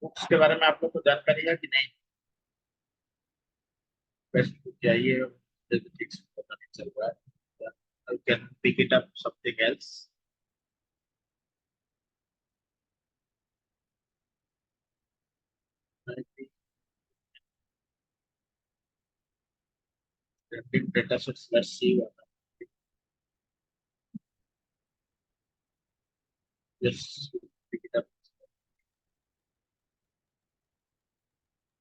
Books के बारे में आप लोग को जानकारी है कि नहीं? बेस्ट बुक चाहिए, मुझे तो ठीक से पता नहीं चल रहा है। I can pick it up something else. Data sets, let's see. Just pick it up.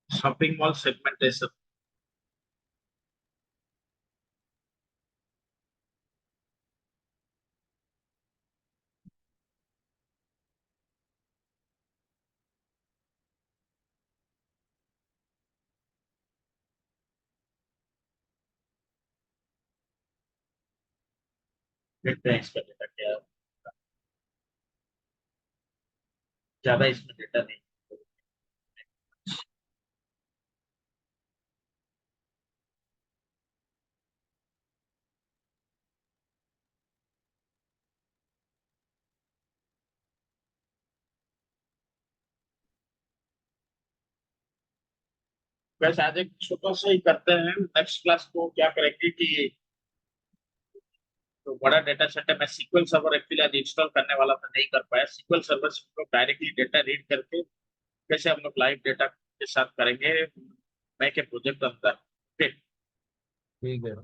Shopping mall segmentation. देखते हैं इसका डेटा क्या है। ज्यादा इसमें डेटा नहीं। वैसे आज एक छोटा सा ही करते हैं, नेक्स्ट क्लास को क्या करेंगे कि तो बड़ा डेटा सेट है, मैं सीक्वल सर्वर एक्चुअली आज इंस्टॉल करने वाला था, नहीं कर पाया। सीक्वल सर्वर से हम लोग डायरेक्टली डेटा रीड करके कैसे हम लोग लाइव डेटा के साथ करेंगे, मैं के प्रोजेक्ट अंदर। ठीक। ठीक है।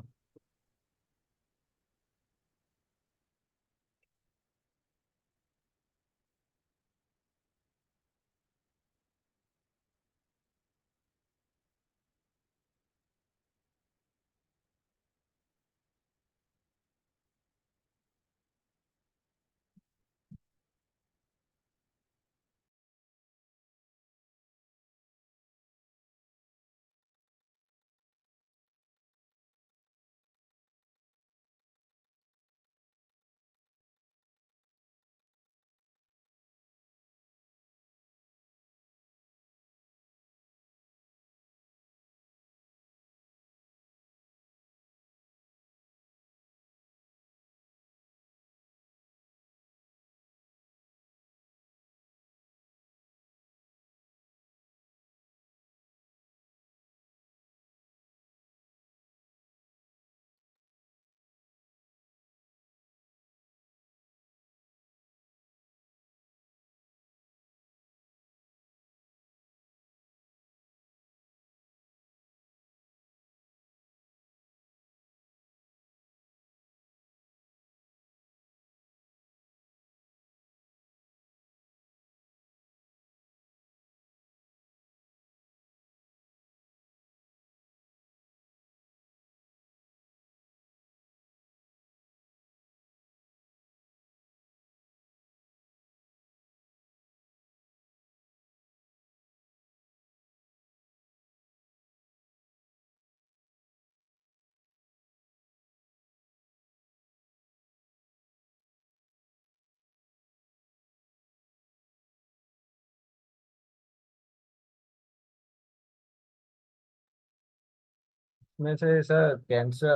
इसमें से सर कैंसर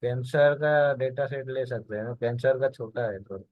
कैंसर का डेटा सेट ले सकते हैं, कैंसर का छोटा है थोड़ा।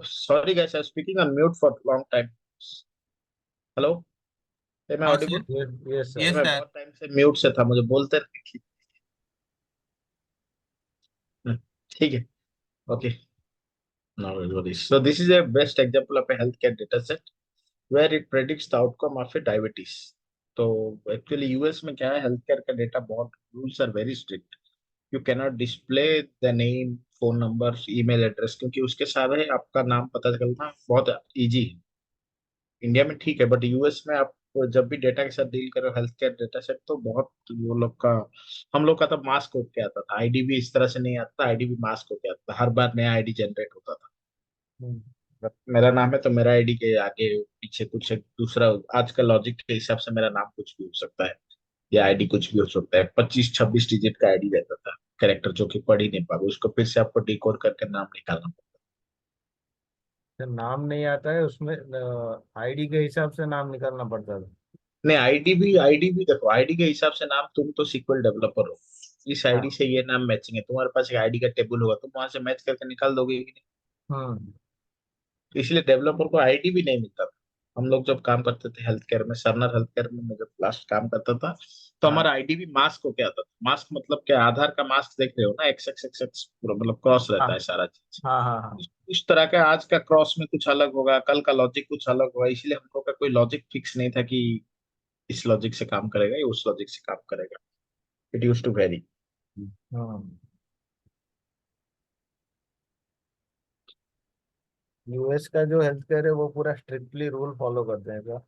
Sorry guys, I'm speaking on mute for long time. Hello, am I हाँ audible? Sir. Yes yes sir. मैं सर। बहुत टाइम से म्यूट से था, मुझे बोलते नहीं कि- ठीक है, okay. Now everybody. So this is a best example of a healthcare data set where it predicts the outcome of a diabetes. तो एक्चुअली यूएस में क्या है, हेल्थ केयर का डेटा बहुत, rules are very strict. You cannot display the name, phone number, email address, क्योंकि उसके साथ है आपका नाम पता चलना बहुत इजी है। इंडिया में ठीक है, बट यूएस में आप जब भी डेटा के साथ डील करो, हेल्थ केयर डेटा सेट, तो बहुत वो लोग का, हम लोग का तब मास्क होके आता था, आईडी भी इस तरह से नहीं आता, आईडी भी मास्क होके आता था, हर बार नया आईडी जनरेट होता था। मेरा नाम है तो मेरा आईडी के आगे पीछे कुछ एक दूसरा, आज का लॉजिक के हिसाब से मेरा नाम कुछ भी हो सकता है, या आईडी कुछ भी हो सकता है। 25-26 डिजिट का आईडी रहता था, कैरेक्टर जो कि पढ़ ही नहीं पाओगे, उसको फिर से आपको डिकोड करके नाम निकालना पड़ता सर नाम नहीं आता है उसमें, आईडी के हिसाब से नाम निकालना पड़ता था। है। नहीं, आईडी भी देखो, आईडी के हिसाब से नाम, तुम तो सीक्वल डेवलपर हो, इस आईडी हाँ। से ये नाम मैचिंग है, तुम्हारे पास एक आईडी का टेबल होगा, तुम वहां से मैच करके निकाल दोगे कि नहीं? हम्म। तो इसलिए डेवलपर को आईडी भी नहीं मिलता था। हम लोग जब काम करते थे हेल्थ केयर में, सरनर हेल्थ केयर में मैं जब लास्ट काम करता था, तो हाँ हमारा आईडी भी मास्क होके आता था। मास्क मतलब क्या, आधार का मास्क देख रहे हो ना, एक्स एक्स एक्स एक्स पूरा, मतलब क्रॉस हाँ रहता है सारा चीज। हाँ हाँ हाँ। उस तरह का आज का क्रॉस में कुछ अलग होगा, कल का लॉजिक कुछ अलग होगा, इसलिए हम लोग का कोई लॉजिक फिक्स नहीं था कि इस लॉजिक से काम करेगा या उस लॉजिक से काम करेगा। It use to vary. हाँ। यूएस का जो हेल्थ केयर है वो पूरा स्ट्रिक्टली रूल फॉलो करते हैं क्या?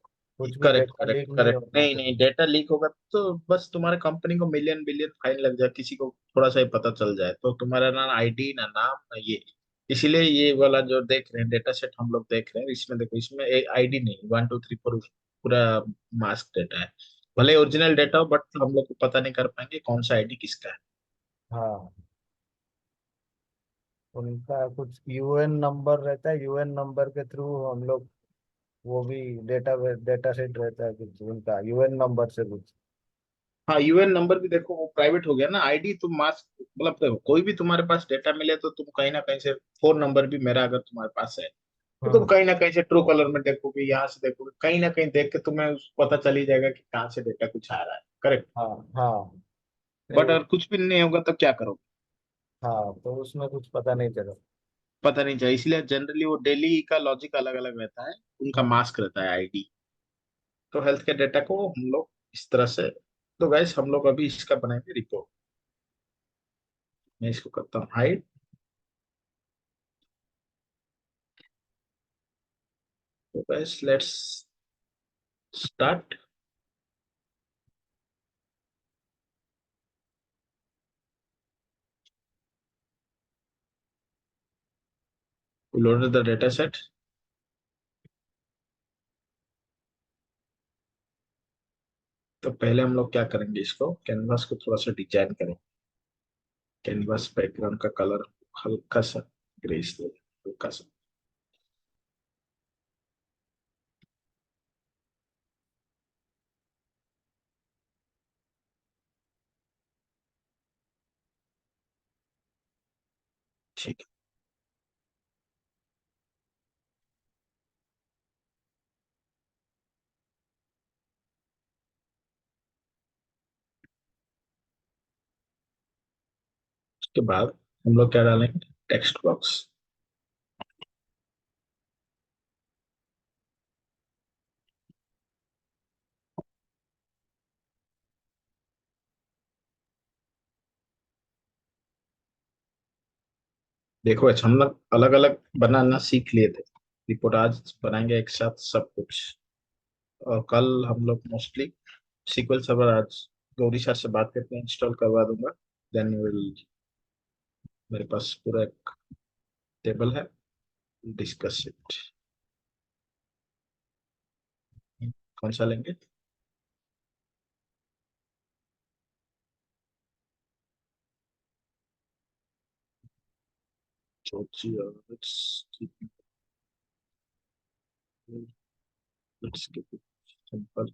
कुछ भी करेक्ट डेटा करेक्ट लीक नहीं करेक्ट, होना नहीं चाहिए। नहीं, डेटा लीक होगा तो बस तुम्हारे कंपनी को मिलियन बिलियन फाइन लग जाए, किसी को थोड़ा सा ही पता चल जाए तो तुम्हारा ना आईडी ना नाम ना ये। इसीलिए ये वाला जो देख रहे हैं डेटा सेट हम लोग देख रहे हैं, इसमें देखो, इसमें आईडी नहीं, 1 2 3 4 पूरा मास्क डेटा है। भले ओरिजिनल डेटा हो, बट हम लोग को पता नहीं कर पाएंगे कौन सा आईडी किसका है। हाँ। उनका कुछ यूएन नंबर रहता है, यूएन नंबर के थ्रू हम लोग, वो भी डेटा डेटा सेट रहता है कुछ उनका यूएन नंबर से कुछ। हाँ, यूएन नंबर भी देखो, वो प्राइवेट हो गया ना, आईडी तुम मास्क, मतलब देखो कोई भी तुम्हारे पास डेटा मिले तो तुम कहीं ना कहीं से, फोन नंबर भी मेरा अगर तुम्हारे पास है तो तुम हाँ कहीं ना कहीं से ट्रू कलर में देखोगे, यहाँ से देखोगे, कहीं ना कहीं देख के तुम्हें पता चल ही जाएगा कि कहाँ से डेटा कुछ आ रहा है। करेक्ट। हाँ हाँ। नहीं बट अगर कुछ भी नहीं होगा तो क्या करोगे? हाँ, तो उसमें कुछ पता नहीं चला। पता नहीं चाहिए, इसलिए जनरली वो डेली का लॉजिक अलग अलग रहता है, उनका हम्म। मास्क रहता है आईडी। तो हेल्थ केयर डेटा को हम लोग इस तरह से, तो गाइस हम लोग अभी इसका बनाएंगे रिपोर्ट। मैं इसको करता हूँ हाइड। तो guys let's start. Loaded the data set. तो पहले हम लोग क्या करेंगे, इसको कैनवास को थोड़ा सा डिजाइन करेंगे। कैनवास बैकग्राउंड का कलर हल्का सा ग्रेस दे, हल्का सा। ठीक है। उसके बाद हम लोग क्या डालेंगे, टेक्स्ट बॉक्स। देखो अच्छा, हम लोग अलग अलग बनाना सीख लिए थे, रिपोर्ट आज बनाएंगे एक साथ सब कुछ। और कल हम लोग मोस्टली सीक्वल सर्वर, आज गौरी सर से बात करके इंस्टॉल करवा दूंगा। देन विल, मेरे पास पूरा एक टेबल है, डिस्कस इट। कौन सा लेंगे? सोचिए, लेट्स कीप इट सिंपल।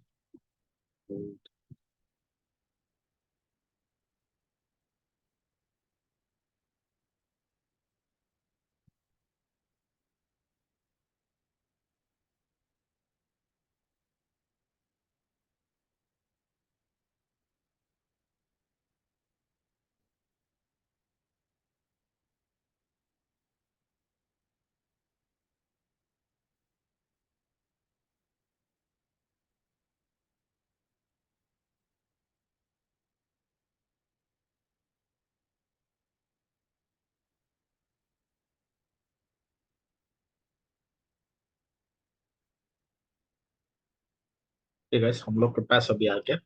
ठीक है, हम लोग के पास अभी आ गया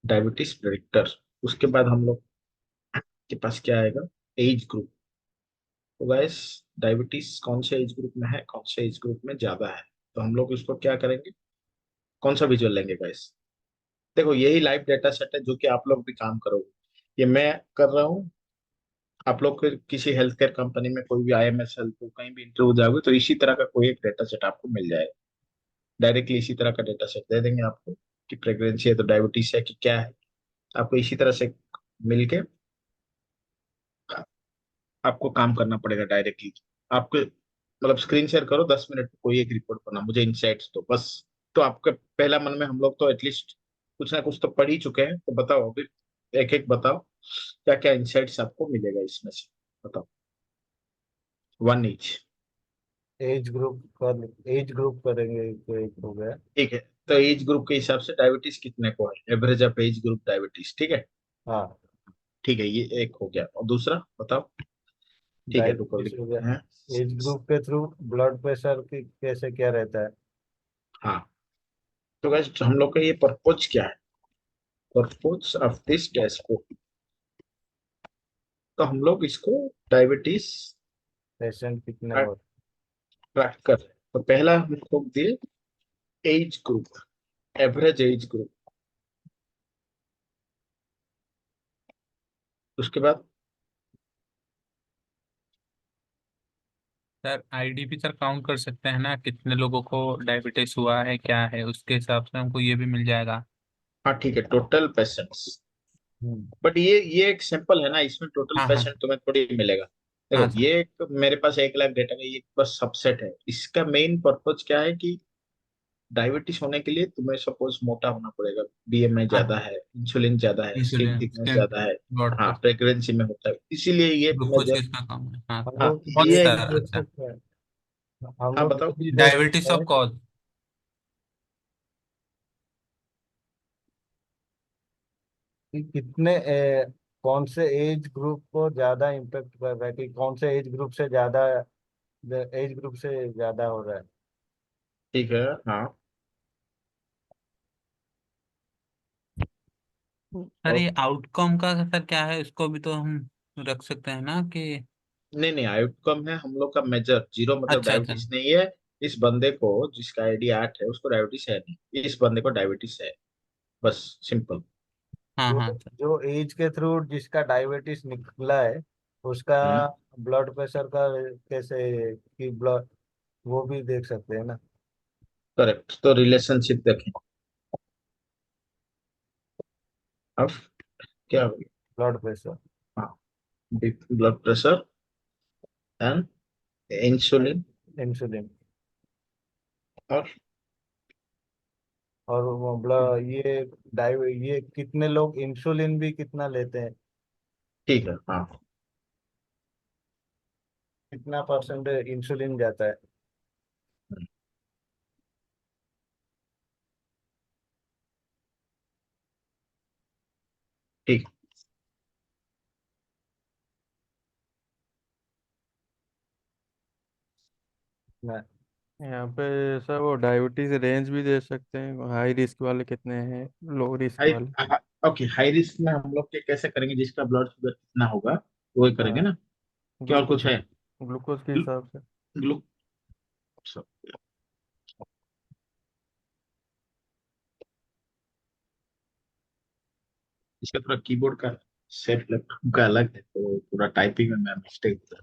डायबिटीज प्रेडिक्टर। उसके बाद हम लोग के पास क्या आएगा, एज ग्रुप। तो गाइस, डायबिटीज कौन से एज ग्रुप में है, कौन से एज ग्रुप में ज्यादा है, तो हम लोग इसको क्या करेंगे, कौन सा विजुअल लेंगे गाइस। देखो, यही लाइव डेटा सेट है जो कि आप लोग भी काम करोगे। ये मैं कर रहा हूँ, आप लोग के किसी हेल्थ केयर कंपनी में कोई भी आईएमएस हेल्थ को कहीं भी इंटरव्यू जाओगे तो इसी तरह का कोई एक डेटा सेट आपको मिल जाएगा। डायरेक्टली इसी तरह का डेटा सेट दे देंगे आपको कि प्रेगनेंसी है तो डायबिटीज है कि क्या है। आपको इसी तरह से मिलके आपको काम करना पड़ेगा डायरेक्टली। आपको मतलब स्क्रीन शेयर करो 10 मिनट में कोई एक रिपोर्ट बना मुझे इनसाइट्स दो बस। तो आपके पहला मन में हम लोग तो एटलीस्ट कुछ ना कुछ तो पढ़ ही चुके हैं, तो बताओ अभी, एक एक बताओ क्या क्या इनसाइट्स आपको मिलेगा इसमें से, बताओ। One each. एज ग्रुप करेंगे तो एक हो गया। ठीक है, तो एज ग्रुप के हिसाब से डायबिटीज कितने को है, average of age group diabetes, ठीक है। हाँ, ठीक है, ये एक हो गया, और दूसरा बताओ। ठीक है, रुको डायबिटीज हो लिखते गया। हैं। एज ग्रुप के थ्रू ब्लड प्रेशर की कैसे क्या रहता है? हाँ, तो वैसे हम लोग का ये पर्पज क्या है, पर्पज ऑफ दिस डैशबोर्ड, तो हम लोग इसको डायबिटीज पेशेंट कितने ट्रैक हो? कर रहे हैं। तो पहला हम लोग दिए age group, average age group. उसके बाद सर आईडी भी सर काउंट कर सकते हैं ना, कितने लोगों को डायबिटीज हुआ है क्या है, उसके हिसाब से हमको ये भी मिल जाएगा। हाँ ठीक है, टोटल पेशेंट्स। हम्म। बट ये एक सैंपल है ना, इसमें टोटल हाँ हाँ। पेशेंट तुम्हें थोड़ी मिलेगा। हाँ देखो, सर। ये एक मेरे पास 1 लाख डेटा का ये बस सबसेट है। इसका मेन पर्पज क्या है कि डायबिटीज होने के लिए तुम्हें सपोज मोटा होना पड़ेगा, बीएमआई हाँ, ज्यादा है, इंसुलिन ज्यादा है, स्किन इंसुलिन, थिकनेस स्टेंट, ज्यादा है। ब्लड हाँ, प्रेशर, प्रेगनेंसी में होता है, इसीलिए ये ग्लूकोज मेजर। किसका कम है। हाँ हम हाँ, लोग बहुत ये ये भी सारा। देख अच्छा। सकते हैं, हम हाँ लोग ये बताओ। भी देख डायबिटीज सकते ऑफ हैं कॉज। कि कौन से एज ग्रुप को ज्यादा इम्पेक्ट कर रहा है, कि कौन से एज ग्रुप से ज्यादा हो रहा है। ठीक है। हाँ, सर और ये आउटकम का सर क्या है, इसको भी तो हम रख सकते हैं ना कि। नहीं नहीं, आउटकम है हम लोग का मेजर, जीरो मतलब अच्छा अच्छा। डायबिटीज नहीं है। इस बंदे को, जिसका आईडी 8 है, उसको डायबिटीज है नहीं, इस बंदे को डायबिटीज है, बस, सिंपल। हाँ जो हाँ सर। जो एज के थ्रू जिसका डायबिटीज निकला है उसका हम्म, ब्लड प्रेशर का कैसे, कि ब्लड, वो भी देख सकते हैं ना। करेक्ट, तो रिलेशनशिप देखें। अब क्या हो गया। ब्लड प्रेशर, हाँ, blood pressure and insulin, insulin, और और वो ब्लड, ये कितने लोग इंसुलिन भी कितना लेते हैं, ठीक है। हाँ, कितना परसेंट इंसुलिन जाता है। ठीक। ना, यहाँ पे सर वो डायबिटीज रेंज भी दे सकते हैं, हाई रिस्क वाले कितने हैं, लो रिस्क हाई, वाले। ओके, हाई रिस्क में हम लोग के कैसे करेंगे, जिसका ब्लड शुगर कितना होगा वो ही करेंगे हाँ, ना। क्या और ग्लूकोज, कुछ है। ग्लूकोज के ग्लू, हिसाब से। ग्लू, इसका थोड़ा कीबोर्ड का सेट लैपटॉप का अलग है, तो पूरा टाइपिंग में मैं मिस्टेक होता है।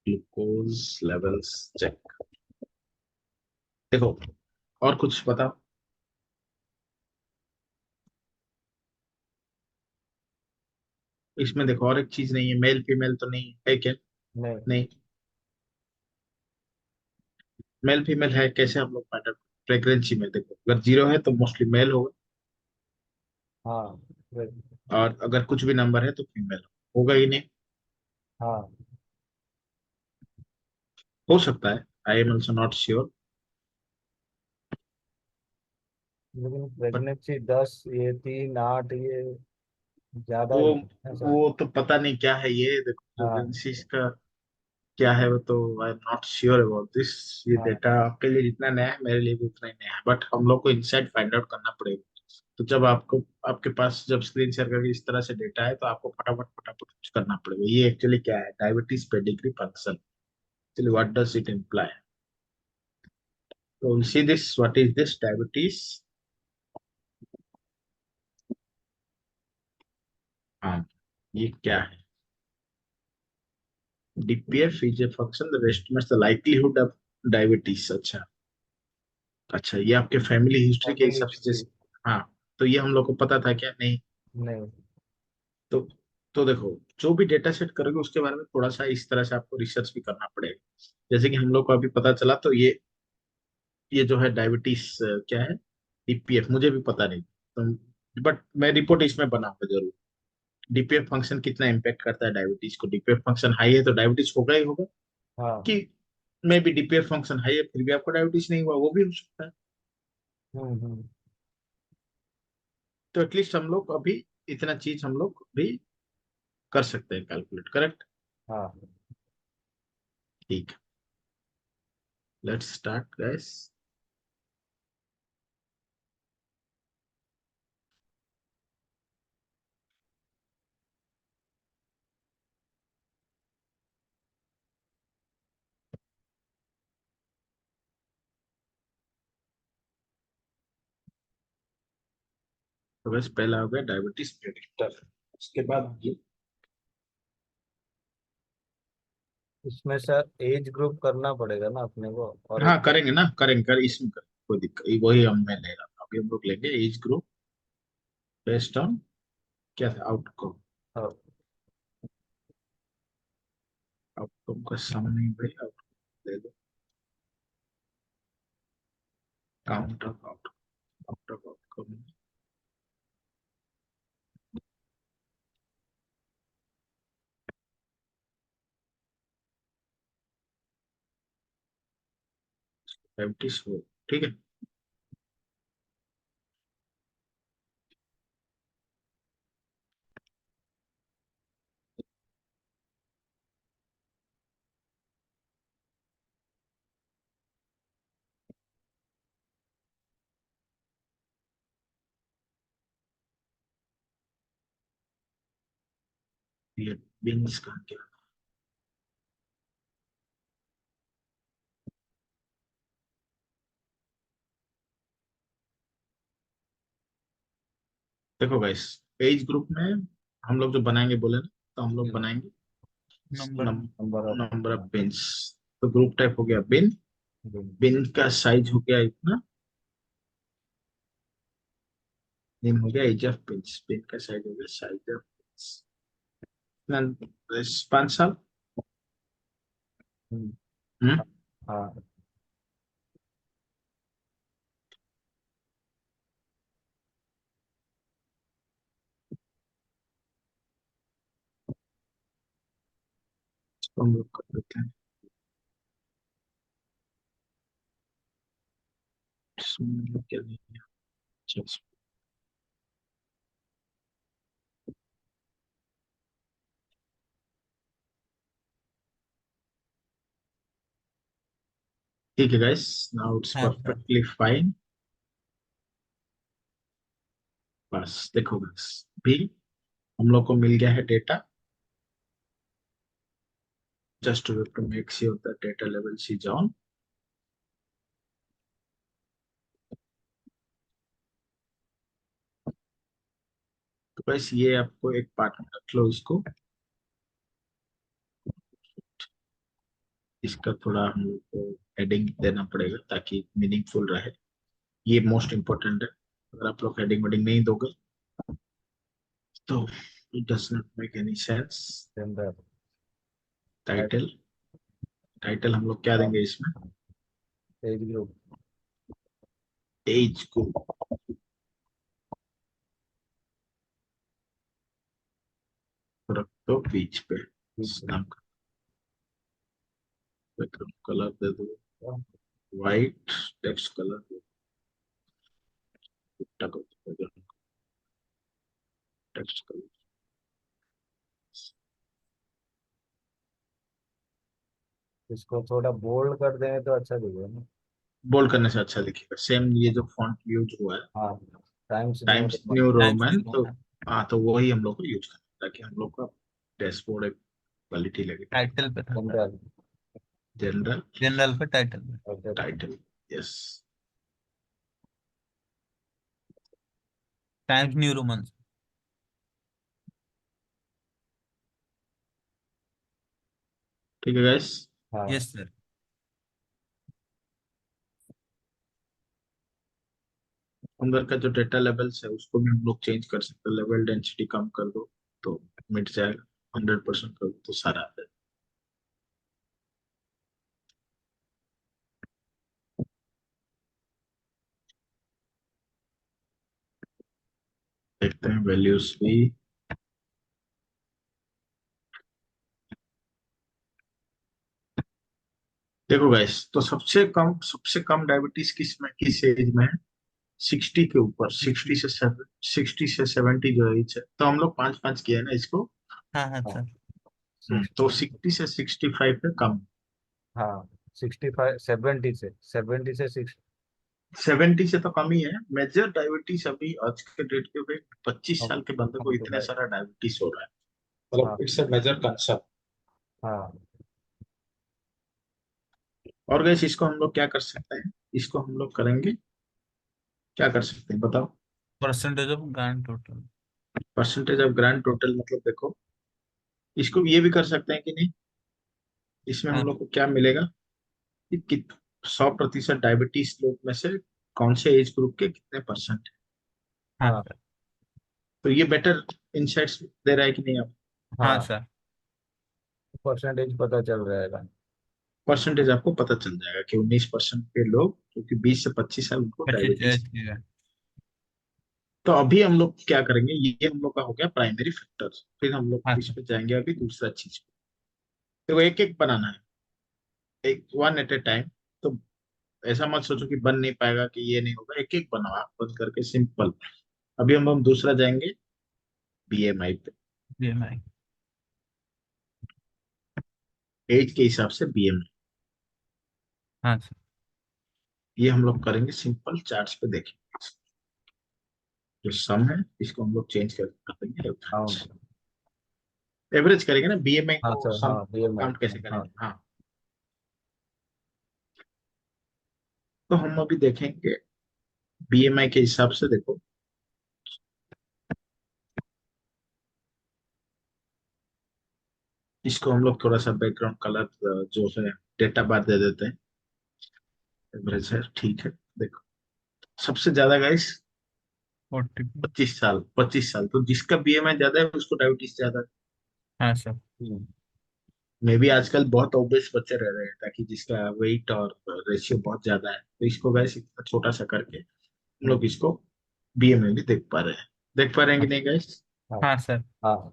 Glucose levels check. देखो, और कुछ बताओ। इसमें देखो, और एक चीज नहीं है, मेल फीमेल तो नहीं है क्या। नहीं। नहीं, मेल फीमेल है कैसे हम लोग पैटर्न, फ्रीक्वेंसी में देखो, अगर जीरो है तो मोस्टली मेल होगा, हाँ, और अगर कुछ भी नंबर है तो फीमेल होगा ही नहीं। हाँ, हो सकता है, I am also not sure. लेकिन बट प्रेगनेंसी 10, ये 3, 8, ये ज्यादा वो ही है सर। वो तो पता नहीं क्या है ये, देखो हाँ, फ्रीक्वेंसी का। क्या है वो तो I am not sure about this. ये हाँ डेटा आपके लिए जितना नया है मेरे लिए भी उतना ही नया है, बट हम लोग को इनसाइड फाइंड आउट करना पड़ेगा। तो जब आपको आपके पास जब स्क्रीन शेयर करके इस तरह से डेटा है तो आपको फटाफट फटाफट कुछ करना पड़ेगा। ये एक्चुअली क्या है, diabetes pedigree function, actually what does it imply? तो see this, what is this diabetes? हाँ, ये क्या है? DPF is a function that estimates the likelihood of diabetes। अच्छा अच्छा, ये आपके फैमिली हिस्ट्री के फैमिली हिसाब से हिस्ट्री। हाँ, तो ये हम लोग को पता था क्या? नहीं। नहीं। तो तो देखो, जो भी डेटा सेट करोगे उसके बारे में थोड़ा सा इस तरह से आपको रिसर्च भी करना पड़ेगा। जैसे कि हम लोग को अभी पता चला, तो ये जो है डायबिटीज क्या है, DPF मुझे भी पता नहीं, तो बट मैं रिपोर्ट इसमें बनाऊंगा जरूर। DPF फंक्शन कितना इम्पेक्ट करता है डायबिटीज को? DPF फंक्शन हाई है तो डायबिटीज होगा ही होगा, हाँ। कि may be DPF function high है फिर भी आपको डायबिटीज नहीं हुआ, वो भी हो सकता है। हम्म। तो एटलीस्ट हम लोग अभी इतना चीज हम लोग भी कर सकते हैं कैलकुलेट, करेक्ट? हाँ। ठीक, लेट्स स्टार्ट गाइस। तो बस पहला हो गया डायबिटीज प्रेडिक्टर, उसके बाद ये इसमें सर एज ग्रुप करना पड़ेगा ना अपने को, और हाँ करेंगे ना, करेंगे कर इसमें कर, कोई दिक्कत, वही हम मैं ले रहा था। अभी हम लोग लेंगे एज ग्रुप बेस्ड ऑन क्या था, आउटकम। और आउटकम का सम नहीं भाई, आउटकम ले लो, count of outcome, out of outcome. Diabetes हो, ठीक है। ये बीन्स का क्या? देखो गाइस, एज ग्रुप में हम लोग जो बनाएंगे बोले ना, तो हम लोग बनाएंगे number. Number of. Number of beans. तो ग्रुप टाइप हो गया बिन, दिन। बिन का साइज हो गया इतना, बिन हो गया एज ऑफ बिन्स, बिन का साइज हो गया साइज ऑफ बिन्स। 5 साल। हम्म, हम्म। हाँ। तो हम लोग कर देते हैं इसमें क्या नहीं है। अच्छा, ठीक है गाइस, नाउ इट्स हाँ सर। Perfectly fine. बस देखो बस, भी हम लोग को मिल गया है data. Just to make sure the data level is on. तो बस ये आपको एक पार्ट में रख लो इसको, इसका थोड़ा हम लोग को हेडिंग देना पड़ेगा ताकि मीनिंगफुल रहे। ये मोस्ट इम्पोर्टेंट है, अगर आप लोग हेडिंग वेडिंग नहीं दोगे तो it does not make any sense. General. Title, title हम लोग क्या देंगे इसमें? Age group. एज को रख दो बीच पे, इस नाम का बैकग्राउंड कलर दे दो व्हाइट, टेक्स्ट कलर दे दो टेक्स्ट कलर। इसको थोड़ा बोल्ड कर दें तो अच्छा दिखेगा ना। बोल्ड करने से अच्छा दिखेगा। सेम ये जो फॉन्ट यूज हुआ है हाँ, times new times new times new Roman, तो रोमन। हाँ तो वही हम लोग को यूज करना है, ताकि हम लोग का डैशबोर्ड एक क्वालिटी लगे। टाइटल पे था सर, जनरल। जनरल जनरल पे टाइटल पे। Okay. Title, yes. Times new Roman. ठीक है गाइस। हाँ यस सर। अंदर का जो डेटा लेवल्स है उसको भी हम लोग चेंज कर सकते हैं। लेवल डेंसिटी कम कर दो तो मिट जाएगा, 100% कर दो तो सारा आ जाएगा। देखते हैं वैल्यूज भी। देखो गाइस, तो सबसे कम डायबिटीज किस में, किस एज में है? 60 के ऊपर, 60 से 70 जो एज है, तो हम लोग पांच पांच किया है ना इसको। हाँ हाँ हाँ। सर। तो 60। 60 से 65 पे कम। हाँ, 65, 70 से 60। 70 से तो कम ही है। मेजर डायबिटीज अभी आज के डेट के पे 25 अब साल के बंदे को अब तो इतने भाई। सारा डायबिटीज हो रहा है, हाँ मतलब इट्स अ मेजर कंसर्न। हाँ। और गैस इसको हम लोग क्या कर सकते हैं, इसको हम लोग करेंगे, क्या कर सकते हैं बताओ? Percentage of grand total. Percentage of grand total, मतलब देखो इसको ये भी कर सकते हैं कि नहीं, इसमें हम हाँ लोग को क्या मिलेगा कि 100% डायबिटीज लोग में से कौन से एज ग्रुप के कितने परसेंट। हाँ हाँ सर। तो ये बेटर इंसाइट्स दे रहा है कि नहीं? आप हाँ हाँ, सर। परसेंटेज पता चल रहेगा। परसेंटेज आपको पता चल जाएगा कि 19% के लोग, क्योंकि 20 से 25 साल उनको पच्चीस डायबिटीज। ठीक है। तो अभी हम लोग क्या करेंगे, ये हम लोग का हो गया प्राइमरी फैक्टर। फिर हम लोग हाँ इस सर। पे जाएंगे अभी दूसरा चीज पे। देखो एक एक बनाना है, एक वन एट ए टाइम। तो ऐसा मत सोचो कि बन नहीं पाएगा, कि ये नहीं होगा, एक एक बनाओ आप बंद करके, सिंपल। अभी हम दूसरा जाएंगे बीएमआई पे, BMI। एज के हिसाब से बीएमआई। हाँ सर। ये हम लोग करेंगे सिंपल चार्ट्स पे, देखेंगे जो सम है इसको हम लोग चेंज कर देंगे हाँ एवरेज। एवरेज करेंगे ना, बीएमआई हाँ को सर, सम हाँ बीएमआई। काउंट कैसे हाँ करेंगे? हाँ, तो हम अभी देखेंगे बीएमआई के हिसाब से। देखो इसको हम लोग थोड़ा सा बैकग्राउंड कलर जो है डेटा बार दे देते हैं। एवरेज है, ठीक है। देखो सबसे ज्यादा गाइस 40। 25 साल, 25 साल, तो जिसका बीएमआई ज्यादा है उसको डायबिटीज ज्यादा है। हाँ सर। मे भी आजकल बहुत ओबेस बच्चे रह रहे हैं, ताकि जिसका वेट और रेशियो बहुत ज्यादा है, तो इसको गाइस इतना छोटा सा करके हम लोग इसको बीएमआई भी देख पा रहे हैं। देख पा रहे हैं कि नहीं गाइस? हाँ हाँ सर। हाँ।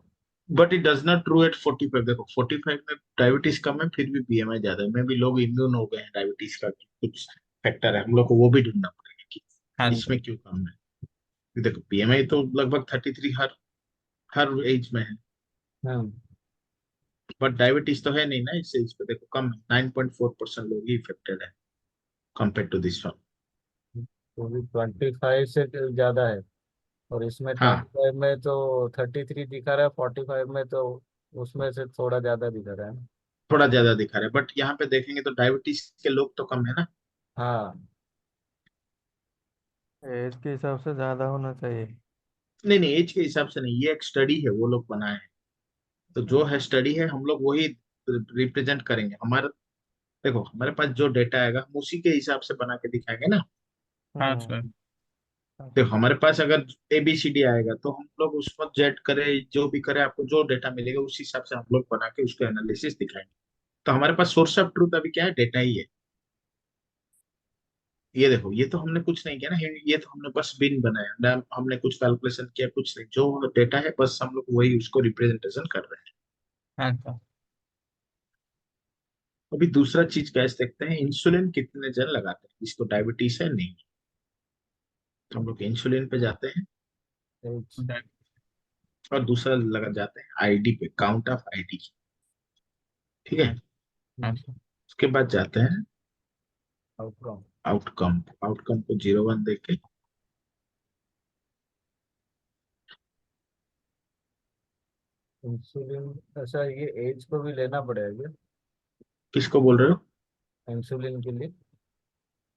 But it does not true eight 45। देखो 45 में डायबिटीज कम है, फिर भी बीएमआई ज्यादा है। मे भी लोग इम्यून हो गए हैं डायबिटीज का, कुछ फैक्टर है, हम लोग को वो भी ढूंढना पड़ेगा कि हाँ सर। इसमें क्यों कम है। देखो बीएमआई तो लगभग 33 हर हर एज में है, हम्म। बट डायबिटीज तो है नहीं ना इस एज पे। देखो कम है, 9.4% लोग ही इफेक्टेड है कंपेयर टू दिस वन। तो भी 25 से ज्यादा है। और इसमें हाँ 25 में तो 33 दिखा रहा है, 45 में तो उसमें से थोड़ा ज्यादा दिखा रहा है ना। थोड़ा ज्यादा दिखा रहा है, बट यहाँ पे देखेंगे तो डायबिटीज के लोग तो कम है ना। हाँ। एज के हिसाब से ज़्यादा होना चाहिए। नहीं नहीं, एज के हिसाब से नहीं, ये एक स्टडी है, वो लोग बनाए हैं। तो जो है स्टडी है, हम लोग वही रिप्रेजेंट करेंगे। हमारा देखो हमारे पास जो डेटा आएगा हम उसी के हिसाब से बना के दिखाएंगे ना। हाँ हम्म। सर। देखो हमारे पास अगर ABCD आएगा तो हम लोग उसको जेड करें, जो भी करें, आपको जो डेटा मिलेगा उस हिसाब से हम लोग बना के उसको एनालिसिस दिखाएंगे। तो हमारे पास सोर्स ऑफ ट्रूथ अभी क्या है, डेटा ही है। ये देखो, ये तो हमने कुछ नहीं किया ना, ये तो हमने बस बिन बनाया ना, हमने कुछ कैलकुलेशन किया, कुछ नहीं। जो डेटा है बस हम लोग वही उसको रिप्रेजेंटेशन कर रहे हैं। हाँ सर। अभी दूसरा चीज कैसे देखते हैं, इंसुलिन कितने जन लगाते हैं, इसको डायबिटीज है नहीं। तो हम लोग इंसुलिन पे जाते हैं, एज। और दूसरा लगा जाते हैं आईडी पे, काउंट ऑफ आईडी। ठीक है। हाँ हाँ सर। उसके बाद जाते हैं आउटकम। आउटकम। आउटकम को 0 1 देके इंसुलिन, अच्छा ये एज को भी लेना पड़ेगा क्या किसको बोल रहे हो? इंसुलिन के लिए?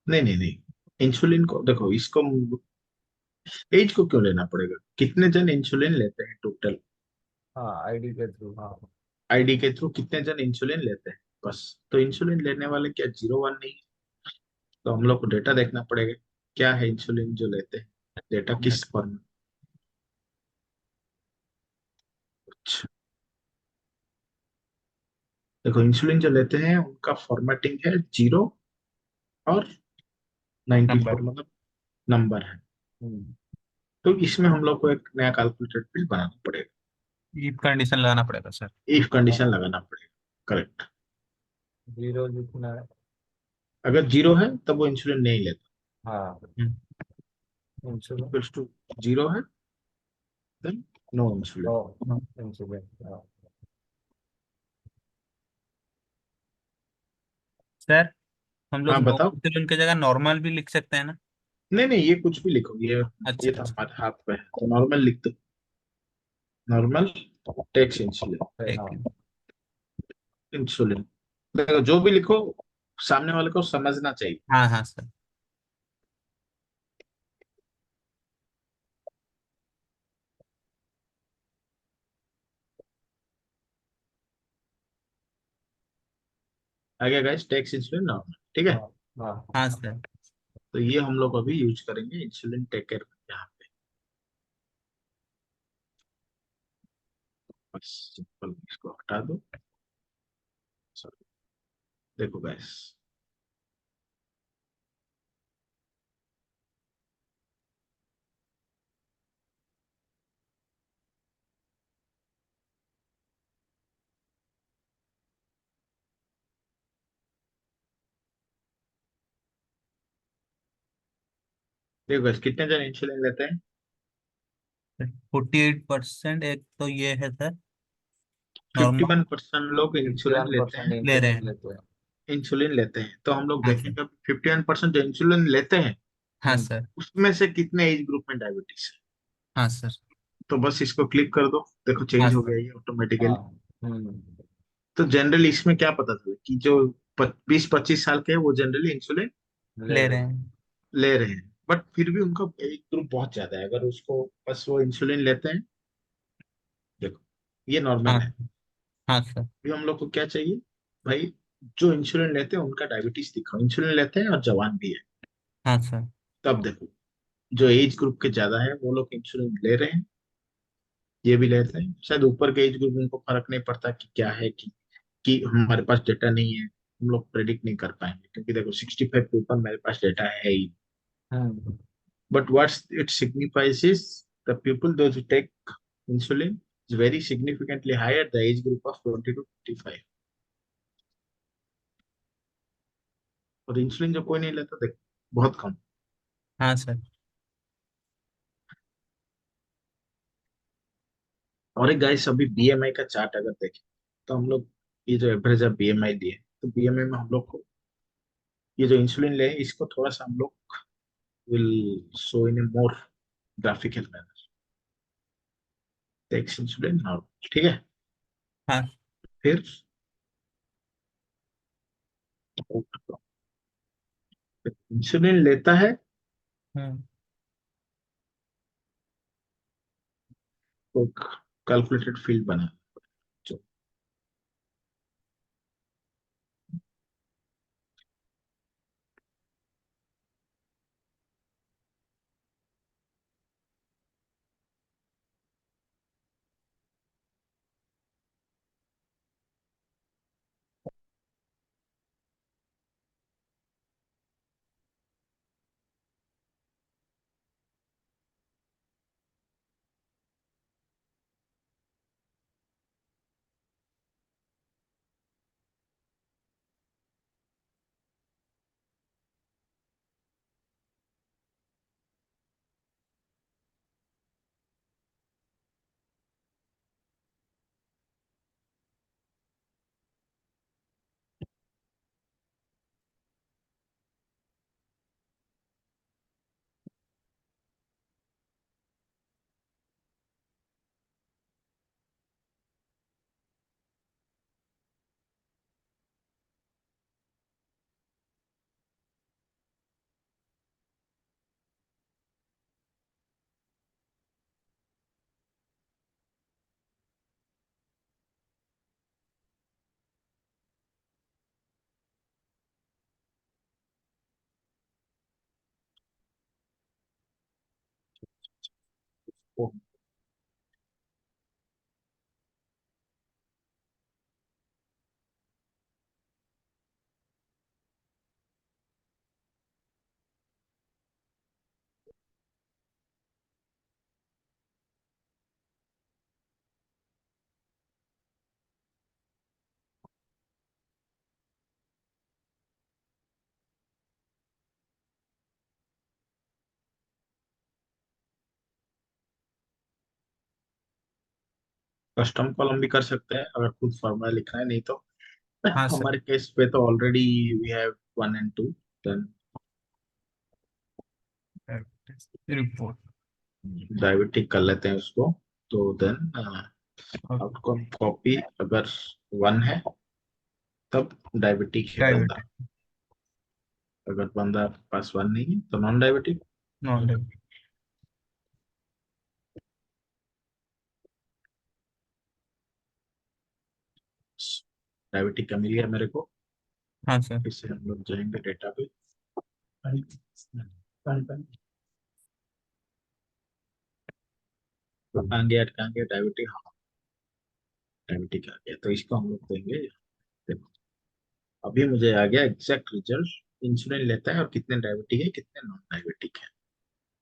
नहीं नहीं नहीं, इंसुलिन को देखो, इसको एज को क्यों लेना पड़ेगा? कितने जन इंसुलिन लेते हैं टोटल? हाँ आईडी के थ्रू, हाँ। आईडी के थ्रू कितने जन इंसुलिन लेते हैं, बस। तो इंसुलिन लेने वाले क्या 0 1 नहीं? तो हम लोग को डेटा देखना पड़ेगा, क्या है इंसुलिन जो लेते हैं, डेटा किस फॉर्म। देखो इंसुलिन जो लेते हैं उनका फॉर्मेटिंग है 0 और 94, नंबर। मतलब नंबर है। हम्म। तो इसमें हम लोग को एक नया कैलकुलेटेड फील्ड बनाना पड़ेगा, इफ कंडीशन लगाना पड़ेगा सर। इफ कंडीशन लगाना पड़ेगा। करेक्ट। जीरो जितना है। अगर 0 है तब वो इंसुलिन नहीं लेता, हाँ हम्म, इंसुलिन। इक्वल्स टू 0 है, देन नो इंसुलिन। ओ हाँ। इंसुलिन, हाँ। सर हम लोग हाँ नो बताओ। इंसुलिन की जगह नॉर्मल भी लिख सकते हैं ना? नहीं नहीं, ये कुछ भी लिखो, ये अच्छा तो अच्छा। हमारे हाथ पे है, तो नॉर्मल लिख दो। Normal takes insulin. ठीक हाँ है। इंसुलिन, देखो जो भी लिखो सामने वाले को समझना चाहिए। हाँ हाँ सर। आगे गाइस, टेक्स इंसुलिन नॉर्मल, ठीक है। हाँ हाँ। हाँ सर। तो ये हम लोग अभी यूज करेंगे इंसुलिन टेकर यहाँ पे, बस सिंपल इसको हटा दो। Sorry, देखो गाइस, देखो गाइस कितने जन इंसुलिन लेते हैं? 48% एक तो ये है सर, नॉर्मल 51% लोग फिफ्टी इंसुलिन वन लेते परसेंट हैं। ले रहे इंसुलिन हैं। लेते हैं। इंसुलिन लेते हैं, तो हम लोग हाँ सर। देखेंगे 51% जो इंसुलिन लेते हैं हाँ हम्म। सर। उसमें से कितने एज ग्रुप में डायबिटीज है। हाँ सर। तो बस इसको क्लिक कर दो, देखो हाँ चेंज हो सर। गया ये ऑटोमेटिकली। हाँ। हम्म। तो जनरली इसमें क्या पता चला कि जो 20 25 साल के हैं वो जनरली इंसुलिन ले ले रहे रहे हैं। हैं। ले रहे हैं, बट फिर भी उनका एज ग्रुप बहुत ज्यादा है, अगर उसको बस वो इंसुलिन लेते हैं। देखो ये हाँ नॉर्मल है। हाँ सर। भी हम लोग को क्या चाहिए भाई? जो इंसुलिन लेते हैं उनका डायबिटीज दिखाओ, इंसुलिन लेते हैं और जवान भी है। हाँ सर। तब देखो जो एज ग्रुप के ज्यादा है वो लोग इंसुलिन ले रहे हैं, ये भी लेते हैं। शायद ऊपर के एज ग्रुप उनको फर्क नहीं पड़ता कि क्या है, कि हमारे पास डेटा नहीं है, हम लोग प्रेडिक्ट नहीं कर पाएंगे, क्योंकि देखो 65 के ऊपर मेरे पास डेटा है ही। Hmm. But what's it signifies is the people those take insulin is very significantly higher the age group of 20 to 55। और इंसुलिन जो कोई नहीं लेता देख, बहुत कम। हाँ सर। और एक गाइस, अभी बीएमआई का चार्ट अगर देखें तो हम लोग ये जो एवरेज ऑफ बीएमआई दिए, तो बीएमआई में हम लोग को ये जो इंसुलिन ले इसको थोड़ा सा हम लोग will show in a more graphical manner. Takes insulin normal, ठीक है। हाँ। फिर इंसुलिन लेता है हम्म। तो कैलकुलेटेड फील्ड बना। वो कस्टम कॉलम भी कर सकते हैं अगर खुद फॉर्मूला लिखना है, नहीं तो हाँ सर। हमारे केस पे तो already we have 1 and 2, then report. Diabetic कर लेते हैं उसको। तो देन आउटकम कॉपी अगर 1 है तब डायबिटिक है बंदा, डायबिटिक। अगर बंदा के पास 1 नहीं है तो non diabetic. Non diabetic. Diabetic का मिल गया मेरे को। हाँ सर। फिर से हम लोग जाएंगे डेटा पे। तो कहाँ गया डायबिटिक, हाँ डायबिटिक आ गया, तो इसको हम लोग देंगे। देखो अभी मुझे आ गया एग्जैक्ट रिजल्ट, इंसुलिन लेता है और कितने डायबिटिक है कितने नॉन डायबिटिक है।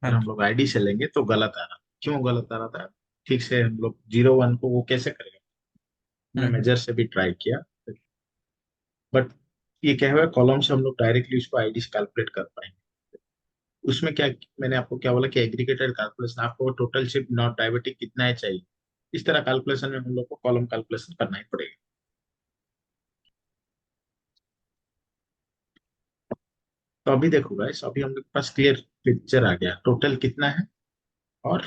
हाँ अगर हम जी। लोग आईडी से लेंगे तो गलत आ रहा, क्यों गलत आ रहा था? ठीक से हम लोग 0 1 को वो कैसे करेगा, हमने हम्म। मेजर से भी ट्राई किया, बट ये क्या हुआ कॉलम से हम लोग डायरेक्टली उसको आईडी से कैलकुलेट कर पाएंगे। उसमें क्या, मैंने आपको क्या बोला कि एग्रीगेटेड कैलकुलेशन, आपको टोटल शिप नॉट डायबिटिक कितना है चाहिए, इस तरह कैलकुलेशन में हम लोग को कॉलम कैलकुलेशन करना ही पड़ेगा। तो अभी देखो गाइस, अभी हम लोग के पास क्लियर पिक्चर आ गया टोटल कितना है। और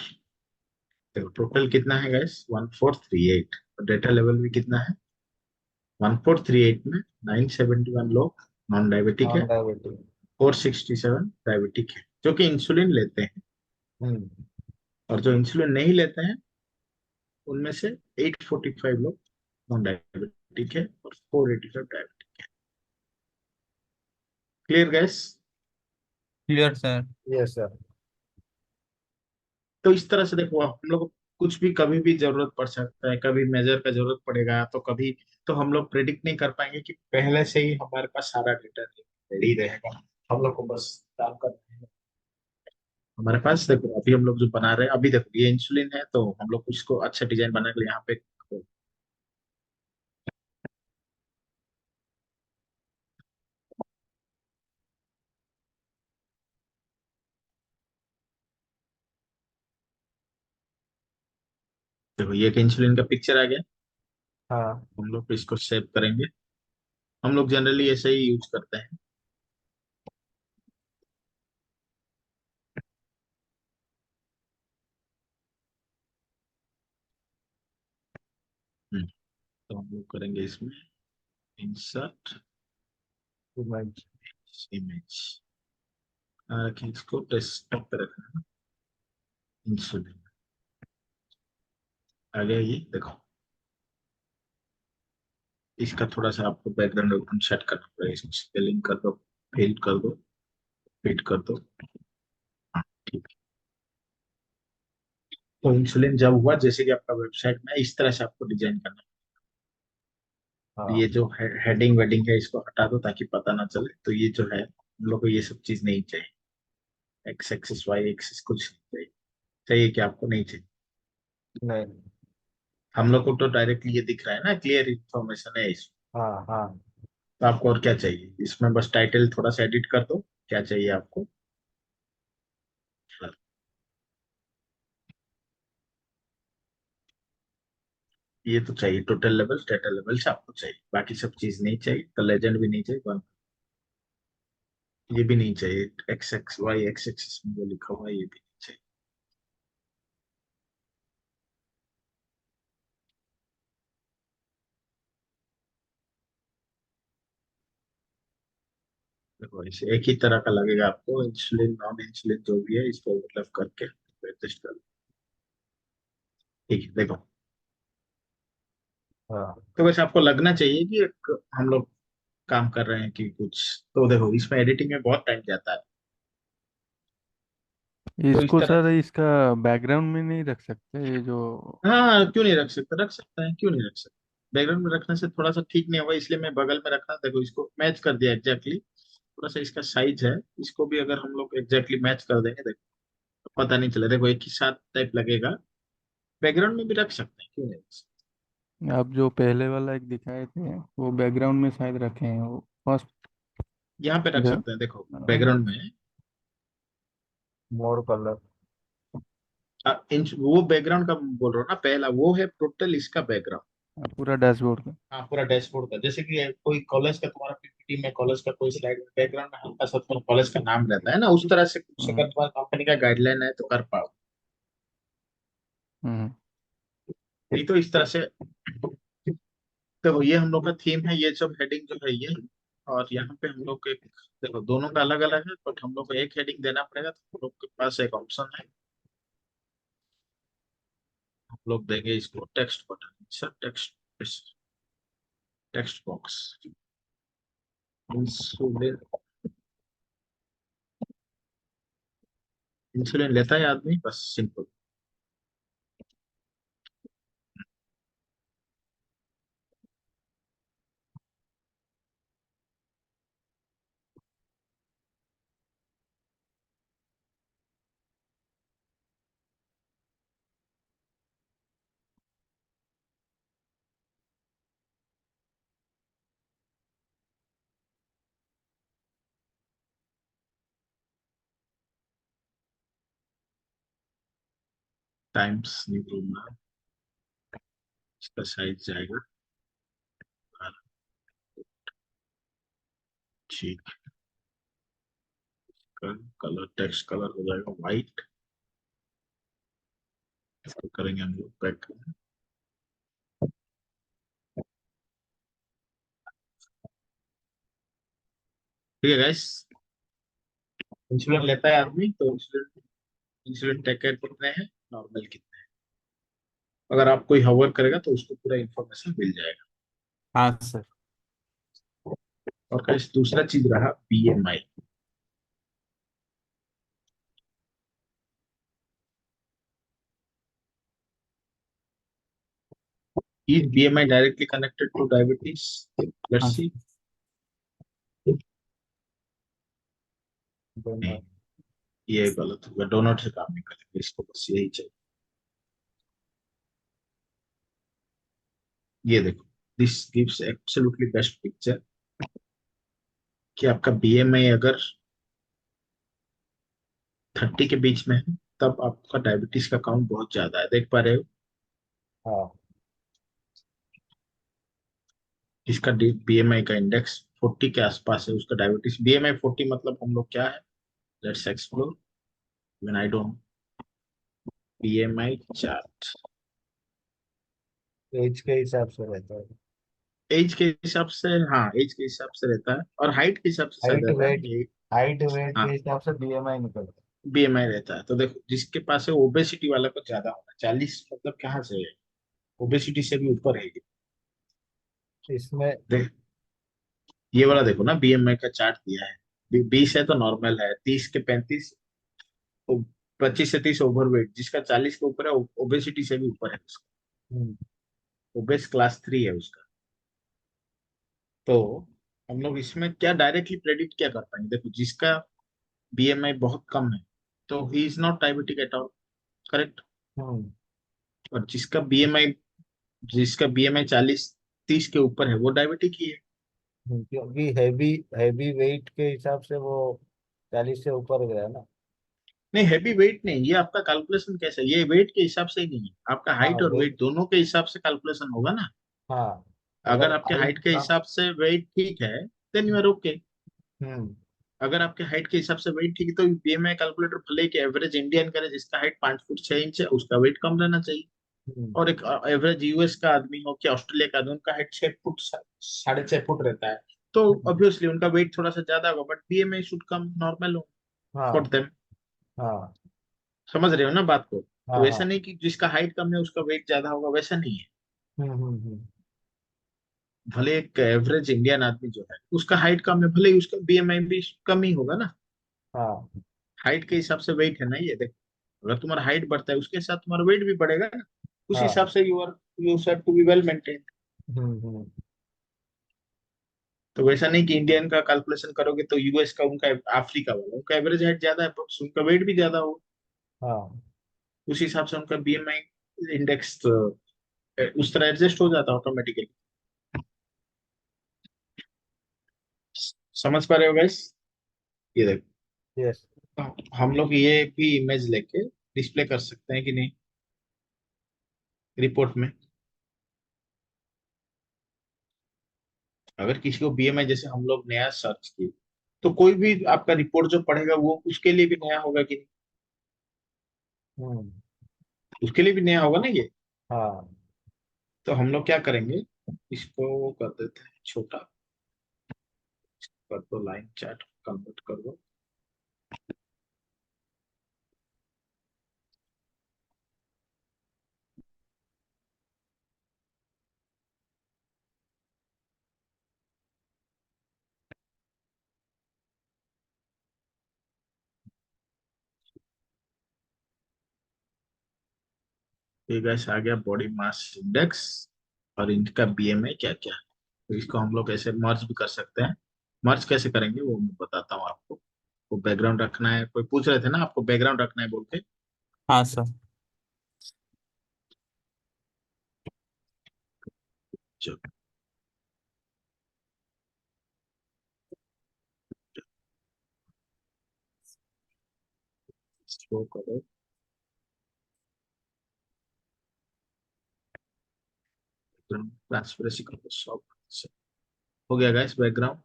देखो टोटल कितना है गाइस, 1438, डेटा लेवल भी कितना है, 1438 में 971 लोग नॉन डायबिटिक है, नॉन डायबिटिक। 467 डायबिटिक है जो कि इंसुलिन लेते हैं। हम्म। और जो इंसुलिन नहीं लेते हैं उनमें से 845 लोग नॉन डायबिटिक है और 485 diabetic. Clear gas? Clear sir. Yes sir. तो इस तरह से देखो हम लोग को कुछ भी कभी भी जरूरत पड़ सकता है, कभी मेजर का जरूरत पड़ेगा तो कभी, तो हम लोग प्रेडिक्ट नहीं कर पाएंगे कि पहले से ही हमारे पास सारा डेटा रेडी रहेगा। हम लोग को बस काम करना है। हमारे पास देखो अभी हम लोग जो बना रहे हैं, अभी देखो ये इंसुलिन है तो हम लोग इसको अच्छा डिजाइन बना के यहाँ पे, देखो ये एक इंसुलिन का पिक्चर आ गया। हाँ। हम लोग इसको सेव करेंगे, हम लोग जनरली ऐसे ही यूज करते हैं। तो हम लोग करेंगे इसमें इंसर्ट इमेज। इमेज, इसको डेस्कटॉप पे रखना है। इंसुलिन आ गया, ये देखो इसका थोड़ा सा आपको बैकग्राउंड सेट करना पड़ेगा, इसमें स्केलिंग कर दो, फिल कर दो, फिट कर दो। हाँ, ठीक है। तो इंसुलिन जब हुआ जैसे कि आपका वेबसाइट में इस तरह से आपको डिजाइन करना है। हाँ। ये जो हेडिंग वेडिंग है इसको हटा दो ताकि पता ना चले। तो ये जो है हम लोग को ये सब चीज नहीं चाहिए, एक्स एक्सिस वाई एक्सिस कुछ नहीं चाहिए। चाहिए कि आपको नहीं चाहिए, नहीं। हम लोग को तो डायरेक्टली ये दिख रहा है ना, क्लियर इंफॉर्मेशन है इसमें। हाँ हाँ। तो आपको और क्या चाहिए, इसमें बस टाइटल थोड़ा सा एडिट कर दो, क्या चाहिए आपको, ये तो चाहिए टोटल लेवल स्टेटल लेवल से आपको चाहिए, बाकी सब चीज नहीं चाहिए। तो लेजेंड भी नहीं चाहिए, ये भी नहीं चाहिए, x x y x axis में जो लिखा हुआ है ये भी नहीं चाहिए। देखो इसे एक ही तरह का लगेगा आपको, इंसुलिन नॉन इंसुलिन जो भी है इसको मतलब करके एडजस्ट कर लो। ठीक है देखो, हाँ। तो वैसे आपको लगना चाहिए कि एक हम लोग काम कर रहे हैं कि कुछ। तो देखो इसमें एडिटिंग में बहुत टाइम जाता है, तो इस इसको तरह सर इसका बैकग्राउंड में नहीं रख सकते ये जो। हाँ, क्यों नहीं रख सकते, रख सकते हैं, क्यों नहीं रख सकते। बैकग्राउंड में रखने से थोड़ा सा ठीक नहीं होगा, इसलिए मैं बगल में रखा, देखो इसको मैच कर दिया एग्जैक्टली। थोड़ा सा इसका साइज है, इसको भी अगर हम लोग एग्जैक्टली मैच कर देंगे, देखो तो पता नहीं चला, देखो एक ही साथ टाइप लगेगा। बैकग्राउंड में भी रख सकते हैं, क्यों नहीं रख सकते। आप जो पहले वाला एक दिखाए थे वो बैकग्राउंड में शायद रखे हैं वो फर्स्ट। यहाँ पे रख जब सकते हैं, देखो बैकग्राउंड में। More colour. वो बैकग्राउंड का बोल रहा हूँ ना, पहला वो है टोटल इसका बैकग्राउंड। पूरा डैशबोर्ड का। हाँ, पूरा डैशबोर्ड का, जैसे कि कोई कॉलेज का तुम्हारा पीपीटी में, कॉलेज का कोई स्लाइड में बैकग्राउंड में हल्का सा तुम्हारा कॉलेज का नाम रहता है ना, उस तरह से कुछ अगर हम्म तुम्हारा कंपनी का गाइडलाइन है तो कर पाओ। हम्म नहीं तो इस तरह से। देखो ये हम लोग का थीम है, ये सब हेडिंग जो है ये। और यहाँ पे हम लोग एक, देखो दोनों का अलग अलग है, बट हम लोग को एक हेडिंग देना पड़ेगा, तो हम लोग के पास एक ऑप्शन है। हम लोग देंगे इसको text button, sir text, text box. Insulin, insulin लेता है आदमी, बस सिंपल। टाइम्स न्यू रोमन, इसका साइज जाएगा, ठीक। कलर, टेक्स्ट कलर हो जाएगा व्हाइट। इसको करेंगे हम लोग बैक। ठीक है गाइस, इंसुलिन लेता है आदमी तो इंसुलिन, इंसुलिन टेक केयर कितने हैं, नॉर्मल कितने हैं, अगर आप कोई हवर करेगा तो उसको पूरा इंफॉर्मेशन मिल जाएगा। हाँ सर। और गाइस दूसरा चीज रहा BMI. Is BMI directly connected to diabetes? Let's हाँ see. नहीं, दोनों। ये गलत होगा, डोनट से काम नहीं करेगा, इसको बस यही चाहिए। ये देखो, this gives absolutely best picture कि आपका बीएमआई अगर 30 के बीच में है, तब आपका डायबिटीज का काउंट बहुत ज्यादा है, देख पा रहे हो। हाँ। जिसका बीएमआई का इंडेक्स 40 के आसपास है, उसका डायबिटीज, बीएमआई 40 मतलब हम लोग क्या है, let's explore, when I don't, BMI chart. Age के हिसाब से रहता है। एज के हिसाब से, हाँ एज के हिसाब से रहता है, और हाइट के हिसाब से शायद हाइट रहता है वेट, ना ये। हाइट वेट के हाँ, हिसाब से बीएमआई निकलता बीएमआई रहता है, तो देखो जिसके पास है ओबेसिटी वाला को ज्यादा होगा, 40 मतलब कहाँ से है, ओबेसिटी से भी ऊपर है ये। है इसमें। देख, ये वाला देखो ना, बीएमआई का चार्ट दिया है, 20 है तो नॉर्मल है, 30 के 35, 25 से 30 ओवरवेट, जिसका 40 के ऊपर है ओबेसिटी से भी ऊपर है उसका, हम्म, ओबेस क्लास 3 है उसका। तो हम लोग इसमें क्या डायरेक्टली प्रेडिक्ट क्या कर पाएंगे, देखो जिसका बीएमआई बहुत कम है तो he is not diabetic at all, correct. Hmm, और जिसका बीएमआई 40 30 के ऊपर है वो डायबिटिक ही है। क्योंकि हैवी हैवी वेट के हिसाब से वो 40 से ऊपर गया ना। नहीं, हैवी वेट नहीं, ये आपका कैलकुलेशन कैसा है, ये वेट के हिसाब से ही नहीं है, आपका हाँ हाइट और वेट। वेट दोनों के हिसाब से कैलकुलेशन होगा ना। हाँ अगर अगर आपके हाइट हाइट के कम। हिसाब से वेट ठीक है, देन यू आर ओके। हम्म अगर आपके हाइट के हिसाब से वेट ठीक है, तो बीएमआई कैलकुलेटर भले ही एवरेज इंडियन करे, जिसका हाइट 5 फुट 6 इंच है, उसका वेट कम रहना चाहिए। हम्म और एक एवरेज यूएस का आदमी हो क्या ऑस्ट्रेलिया का आदमी, उनका हाइट 6 फुट 6.5 फुट रहता है, तो हम्म, ऑब्वियसली उनका वेट थोड़ा सा ज्यादा होगा, but BMI should come normal हो फॉर हाँ देम। हाँ समझ रहे हो ना बात को, हाँ तो ऐसा हाँ। नहीं कि जिसका हाइट कम है उसका वेट ज्यादा होगा, वैसा नहीं है। हम्म। भले एक एवरेज इंडियन आदमी जो है उसका हाइट कम है, भले ही उसका बीएमआई भी कम ही होगा ना। हाँ हाइट के हिसाब से वेट है ना ये, देखो अगर तुम्हारा हाइट बढ़ता है उसके साथ तुम्हारा वेट भी बढ़ेगा ना, उस हाँ। हिसाब से you have to be well maintain. Hmm. तो वैसा नहीं कि इंडियन का कैलकुलेशन करोगे तो यूएस का, उनका, अफ्रीका वाला, उनका एवरेज हाइट ज्यादा है but उनका वेट भी ज्यादा हो, हाँ। उस हिसाब से उनका बीएमआई इंडेक्स उस तरह एडजस्ट हो जाता है ऑटोमेटिकली। समझ पा रहे हो गाइस? ये देखो, यस। हम लोग ये भी इमेज लेके डिस्प्ले कर सकते हैं कि नहीं रिपोर्ट में। अगर किसी को बीएमआई जैसे हम लोग नया सर्च किए, तो कोई भी आपका रिपोर्ट जो पढ़ेगा वो उसके लिए भी नया होगा कि नहीं? हम्म। उसके लिए भी नया होगा ना ये। हाँ। तो हम लोग क्या करेंगे, इसको कर देते हैं छोटा, कर दो लाइन चार्ट कन्वर्ट कर दो। ये गैस आ गया बॉडी मास इंडेक्स और इनका बीएमआई क्या क्या है। तो इसको हम लोग ऐसे मर्ज भी कर सकते हैं। मर्ज कैसे करेंगे वो मैं बताता हूँ आपको। वो बैकग्राउंड रखना है, कोई पूछ रहे थे ना आपको बैकग्राउंड रखना है बोल के। हाँ सर। चलो, इसको करो, ट्रांसपेरेंसी करो, सब हो गया gas background.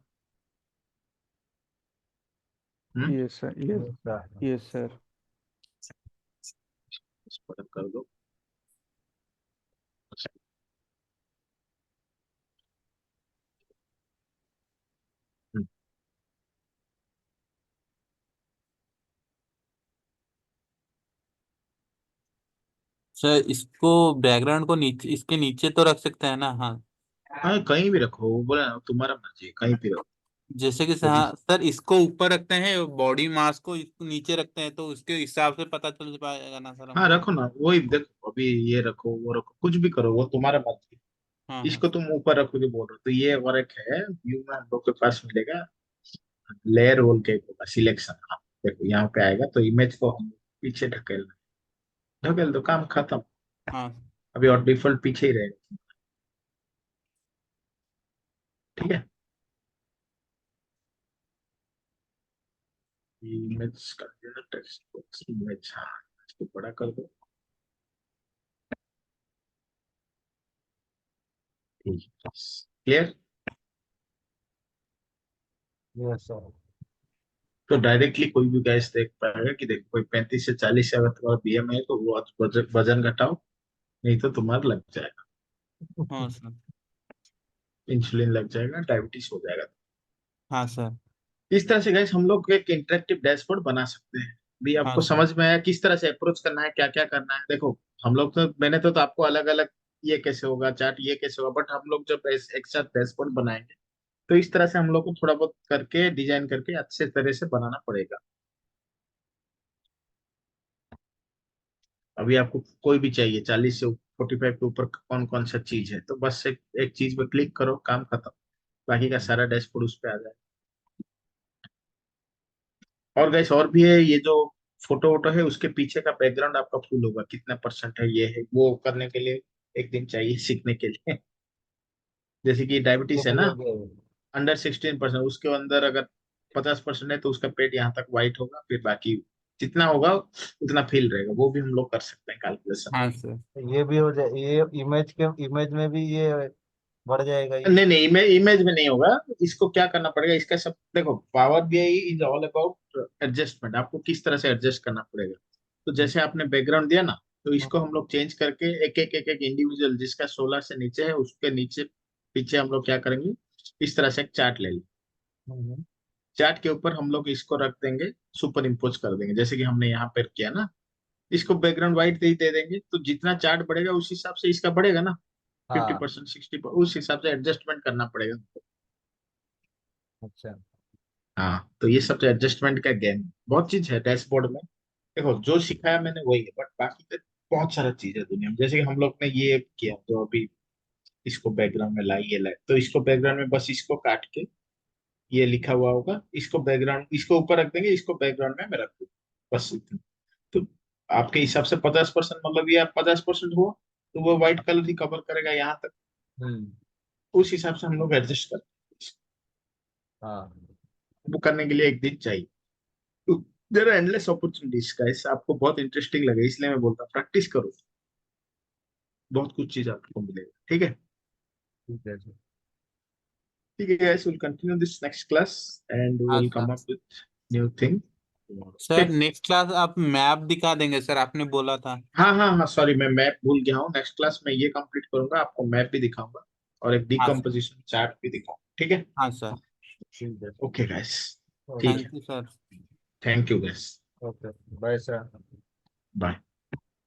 Hmm, yes sir, yes. Yes sir. इसको अलग कर दो। हम्म, सर इसको बैकग्राउंड को नीचे, इसके नीचे तो रख सकते हैं ना? हाँ। हाँ कहीं भी रखो, वो बोला ना तुम्हारा मर्जी है, कहीं भी रखो। जैसे कि तो हाँ सर, इसको ऊपर रखते हैं, बॉडी मास को इसको नीचे रखते हैं, तो उसके हिसाब से पता चल पाएगा ना सर हाँ हमको? रखो ना, वही देखो अभी ये रखो वो रखो, कुछ भी करो, वो तुम्हारा मर्जी हाँ है। हाँ। इसको तुम ऊपर रखोगे बोल रहे हो, तो ये वर्क है व्यू में हम लोग के पास मिलेगा, लेयर रोल के होगा सिलेक्शन। हाँ देखो यहाँ पे आएगा, तो इमेज को हम पीछे ढकेलना, ढकेल दो, काम खत्म। हाँ अभी और डिफॉल्ट पीछे ही रहेगा। ठीक है, इमेज कर देना, टेक्स्ट बॉक्स इमेज, हाँ इसको बड़ा कर दो। क्लियर? Yes sir. तो डायरेक्टली कोई भी गैस देख पाएगा कि देखो कोई 35 से 40 से अगर तुम्हारा बीएम है तो वो आज वजन घटाओ, नहीं तो तुम्हारा लग जाएगा, हाँ सर। इंसुलिन लग जाएगा, डायबिटीज हो जाएगा। हाँ सर। इस तरह से गैस हम लोग एक इंटरेक्टिव डैशबोर्ड बना सकते हैं। भी हाँ आपको सर। समझ में आया किस तरह से अप्रोच करना है, क्या क्या करना है? देखो हम लोग तो, मैंने तो आपको अलग अलग, ये कैसे होगा चार्ट, ये कैसे होगा, बट हम लोग जब एक साथ डैशबोर्ड बनाएंगे तो इस तरह से हम लोग को थोड़ा बहुत करके डिजाइन करके अच्छे तरह से बनाना पड़ेगा। अभी आपको कोई भी चाहिए 40 से 45 के ऊपर कौन कौन सा चीज है, तो बस एक चीज पे क्लिक करो, काम खत्म, बाकी का सारा डैशबोर्ड उस पे आ जाए। और गैस और भी है, ये जो फोटो वोटो है उसके पीछे का बैकग्राउंड आपका फुल होगा, कितना परसेंट है ये है वो करने के लिए एक दिन चाहिए सीखने के लिए। जैसे कि डायबिटीज देख है ना, लेंगे। अंडर 16%, उसके अंदर अगर 50% है तो उसका पेट यहाँ तक वाइट होगा, फिर बाकी जितना होगा उतना फील रहेगा, वो भी हम लोग कर सकते हैं कैलकुलेशन। हाँ सर। ये भी हो जाए, ये इमेज में भी ये बढ़ जाएगा ये। नहीं नहीं, इमेज में नहीं होगा। इसको क्या करना पड़ेगा, इसका सब देखो, power BI is all about adjustment, आपको किस तरह से एडजस्ट करना पड़ेगा। तो हम्म। जैसे आपने बैकग्राउंड दिया ना, तो इसको हम्म। हम लोग चेंज करके एक एक इंडिविजुअल जिसका 16 से नीचे है उसके नीचे पीछे हम लोग क्या करेंगे, इस तरह से एक चार्ट ले लेंगे। हम्म। चार्ट के ऊपर हम लोग इसको रख देंगे, सुपर इम्पोज कर देंगे जैसे कि हमने यहाँ पर किया ना। इसको बैकग्राउंड व्हाइट दे देंगे, तो जितना चार्ट बढ़ेगा उस हिसाब से इसका बढ़ेगा ना, फिफ्टी हाँ। परसेंट 60%, उस हिसाब से एडजस्टमेंट करना पड़ेगा। अच्छा। हाँ, तो ये सब तो एडजस्टमेंट का गेम, बहुत चीज है डैशबोर्ड में। देखो जो सिखाया मैंने वही है, बट बाकी तो बहुत सारा चीज है दुनिया में। जैसे कि हम लोग ने ये किया, तो अभी इसको बैकग्राउंड में लाई, ये लाई, तो इसको बैकग्राउंड में बस इसको काट के ये लिखा हुआ होगा, इसको बैकग्राउंड, इसको ऊपर रख देंगे, इसको बैकग्राउंड में मैं रख दूंगा, बस इतना। तो आपके हिसाब से 50%, मतलब ये 50% हुआ, तो वो व्हाइट कलर ही कवर करेगा यहाँ तक। हम्म। उस हिसाब से हम लोग एडजस्ट करते हैं। हाँ। वो करने के लिए एक दिन चाहिए। तो there are endless opportunities guys, आपको बहुत इंटरेस्टिंग लगे इसलिए मैं बोलता हूँ प्रैक्टिस करो, बहुत कुछ चीज आपको मिलेगा। ठीक है, ठीक है सर। ठीक है guys, will continue this next class and हाँ will sir. Come up with new thing. Sir next class आप मैप दिखा देंगे सर, आपने बोला था। हाँ हाँ हाँ, सॉरी, मैं मैप भूल गया हूँ। नेक्स्ट क्लास में ये कंप्लीट करूंगा, आपको मैप भी दिखाऊंगा और एक हाँ सर। डिकम्पोजिशन चार्ट भी दिखाऊंगा। ठीक है, हाँ सर। ठीक है सर। ओके गाइस, ठीक ओके। है, thank you sir. Thank you guys, okay. Bye sir. Bye.